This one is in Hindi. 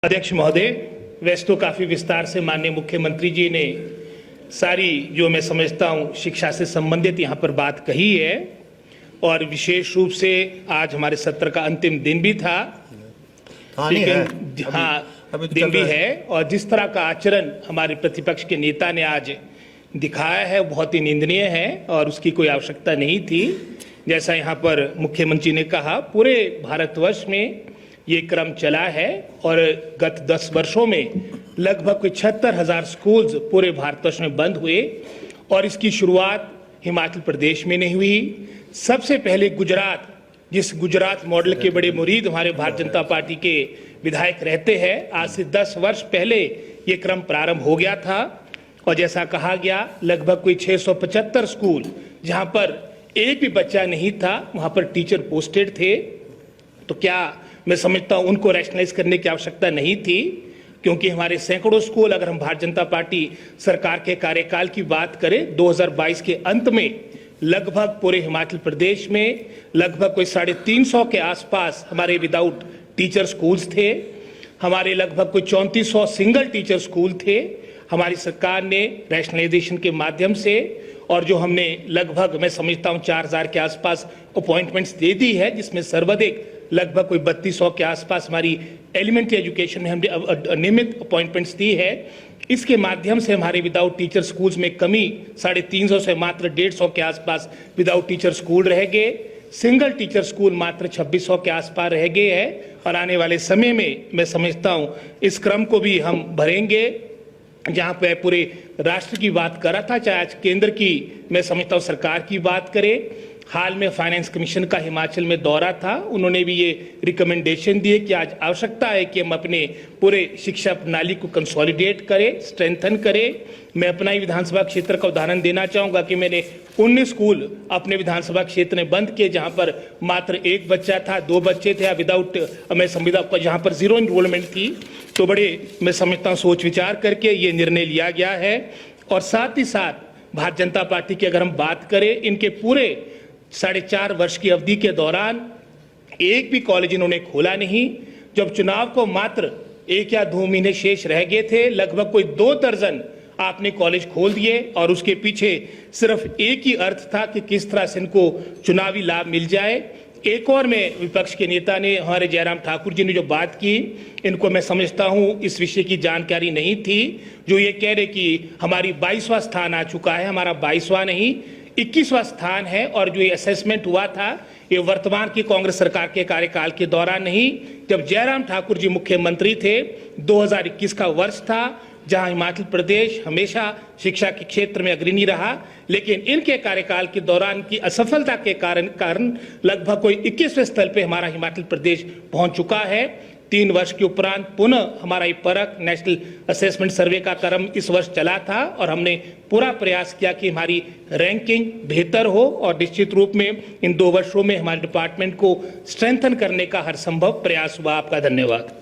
अध्यक्ष महोदय, वैसे तो काफी विस्तार से माननीय मुख्यमंत्री जी ने सारी जो मैं समझता हूं शिक्षा से संबंधित यहाँ पर बात कही है और विशेष रूप से आज हमारे सत्र का अंतिम दिन भी था, लेकिन हाँ दिन भी है और जिस तरह का आचरण हमारे प्रतिपक्ष के नेता ने आज दिखाया है बहुत ही निंदनीय है और उसकी कोई आवश्यकता नहीं थी। जैसा यहाँ पर मुख्यमंत्री ने कहा, पूरे भारतवर्ष में ये क्रम चला है और गत 10 वर्षों में लगभग 76,000 स्कूल्स पूरे भारतवर्ष में बंद हुए और इसकी शुरुआत हिमाचल प्रदेश में नहीं हुई। सबसे पहले गुजरात, जिस गुजरात मॉडल के बड़े मुरीद हमारे भारतीय जनता पार्टी के विधायक रहते हैं, आज से 10 वर्ष पहले ये क्रम प्रारंभ हो गया था और जैसा कहा गया लगभग कोई 675 स्कूल जहां पर एक भी बच्चा नहीं था वहां पर टीचर पोस्टेड थे। तो क्या मैं समझता हूं उनको रैशनलाइज करने की आवश्यकता नहीं थी, क्योंकि हमारे सैकड़ों स्कूल, अगर हम भारतीय जनता पार्टी सरकार के कार्यकाल की बात करें 2022 के अंत में लगभग पूरे हिमाचल प्रदेश में लगभग कोई 350 के आसपास हमारे विदाउट टीचर स्कूल्स थे। हमारे लगभग कोई 3400 सिंगल टीचर स्कूल थे। हमारी सरकार ने रैशनलाइजेशन के माध्यम से और जो हमने लगभग मैं समझता हूं 4000 के आसपास अपॉइंटमेंट्स दे दी है, जिसमें सर्वाधिक लगभग कोई 3200 के आसपास हमारी एलिमेंट्री एजुकेशन में हमने नियमित अपॉइंटमेंट्स दी है। इसके माध्यम से हमारे विदाउट टीचर स्कूल्स में कमी 350 से मात्र 150 के आसपास विदाउट टीचर स्कूल रह गए। सिंगल टीचर स्कूल मात्र 2600 के आसपास रह गए हैं और आने वाले समय में मैं समझता हूं इस क्रम को भी हम भरेंगे। जहां पे पूरे राष्ट्र की बात कर रहा था, चाहे आज केंद्र की मैं समझता हूं सरकार की बात करें, हाल में फाइनेंस कमीशन का हिमाचल में दौरा था, उन्होंने भी ये रिकमेंडेशन दिए कि आज आवश्यकता है कि हम अपने पूरे शिक्षा प्रणाली को कंसोलिडेट करें, स्ट्रेंथन करें। मैं अपना ही विधानसभा क्षेत्र का उदाहरण देना चाहूंगा कि मैंने 19 स्कूल अपने विधानसभा क्षेत्र में बंद किए जहां पर मात्र एक बच्चा था, 2 बच्चे थे विदाउट मैं समझता जहां पर 0 इनरोलमेंट थी। तो बड़े मैं समझता हूँ सोच विचार करके ये निर्णय लिया गया है। और साथ ही साथ भारतीय जनता पार्टी की अगर हम बात करें, इनके पूरे 4.5 वर्ष की अवधि के दौरान एक भी कॉलेज इन्होंने खोला नहीं। जब चुनाव को मात्र 1 या 2 महीने शेष रह गए थे, लगभग कोई 2 दर्जन आपने कॉलेज खोल दिए और उसके पीछे सिर्फ एक ही अर्थ था कि किस तरह से इनको चुनावी लाभ मिल जाए। एक और में विपक्ष के नेता ने, हमारे जयराम ठाकुर जी ने जो बात की, इनको मैं समझता हूं इस विषय की जानकारी नहीं थी, जो ये कह रहे कि हमारी 22वां स्थान आ चुका है। हमारा 22वां नहीं 21वां स्थान है और जो ये असेसमेंट हुआ था ये वर्तमान की कांग्रेस सरकार के कार्यकाल के दौरान नहीं, जब जयराम ठाकुर जी मुख्यमंत्री थे 2021 का वर्ष था, जहां हिमाचल प्रदेश हमेशा शिक्षा के क्षेत्र में अग्रणी रहा, लेकिन इनके कार्यकाल के दौरान की असफलता के कारण लगभग कोई 21वें स्थल पे हमारा हिमाचल प्रदेश पहुंच चुका है। 3 वर्ष के उपरांत पुनः हमारा ये परख नेशनल असेसमेंट सर्वे का क्रम इस वर्ष चला था और हमने पूरा प्रयास किया कि हमारी रैंकिंग बेहतर हो और निश्चित रूप में इन 2 वर्षों में हमारे डिपार्टमेंट को स्ट्रेंथन करने का हर संभव प्रयास हुआ। आपका धन्यवाद।